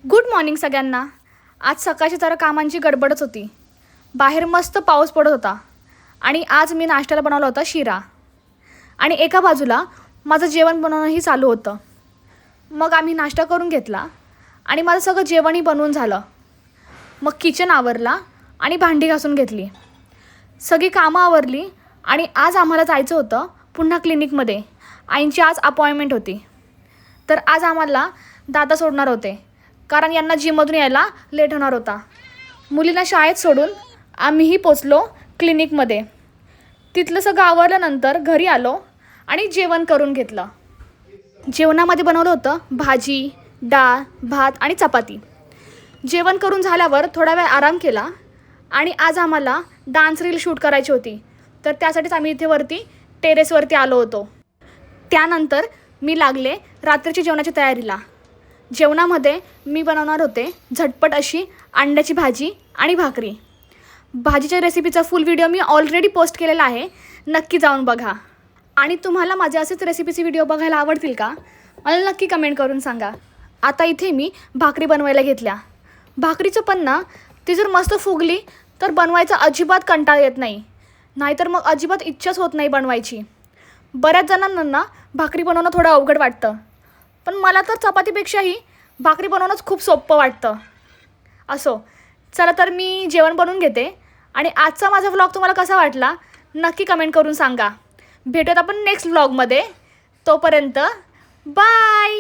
Good morning सगळ्यांना. आज सकाळची जरा कामांची गडबडच होती. बाहेर मस्त पाऊस पडत होता आणि आज मी नाश्त्याला बनवला होता शिरा आणि एका बाजूला माझं जेवण बनवणंही चालू होतं. मग आम्ही नाश्ता करून घेतला आणि माझं सगळं जेवणही बनवून झालं. मग किचन आवरला आणि भांडी घासून घेतली. सगळी कामं आवरली आणि आज आम्हाला जायचं होतं पुन्हा क्लिनिकमध्ये. आईंची आज अपॉइंटमेंट होती. तर आज आम्हाला दादा सोडणार होते कारण यांना जिममधून यायला लेट होणार होता. मुलींना शाळेत सोडून आम्हीही पोचलो क्लिनिकमध्ये. तिथलं सगळं आवरल्यानंतर घरी आलो आणि जेवण करून घेतलं. जेवणामध्ये बनवलं होतं भाजी, डाळ, भात आणि चपाती. जेवण करून झाल्यावर थोडा वेळ आराम केला आणि आज आम्हाला डान्स रील शूट करायची होती. तर त्यासाठीच आम्ही इथे वरती टेरेसवरती आलो होतो. त्यानंतर मी लागले रात्रीच्या जेवणाच्या तयारीला. जेवणामध्ये मी बनवणार होते झटपट अशी अंड्याची भाजी आणि भाकरी. भाजीच्या रेसिपीचा फुल व्हिडिओ मी ऑलरेडी पोस्ट केलेला आहे, नक्की जाऊन बघा. आणि तुम्हाला माझ्या असेच रेसिपीचे व्हिडिओ बघायला आवडतील का, मला नक्की कमेंट करून सांगा. आता इथे मी भाकरी बनवायला घेतल्या. भाकरीचं पण ना ती जर मस्त फुगली तर बनवायचा अजिबात कंटाळा येत नाही, नाहीतर मग अजिबात इच्छाच होत नाही बनवायची. बऱ्याच जणांना ना भाकरी बनवणं थोडं अवघड वाटतं, पण मला तर चपातीपेक्षाही भाकरी बनवणंच खूप सोपं वाटतं. असो, चला तर मी जेवण बनवून घेते आणि आजचा माझा व्लॉग तुम्हाला कसा वाटला नक्की कमेंट करून सांगा. भेटूयात आपण नेक्स्ट व्लॉगमध्ये. तोपर्यंत बाय.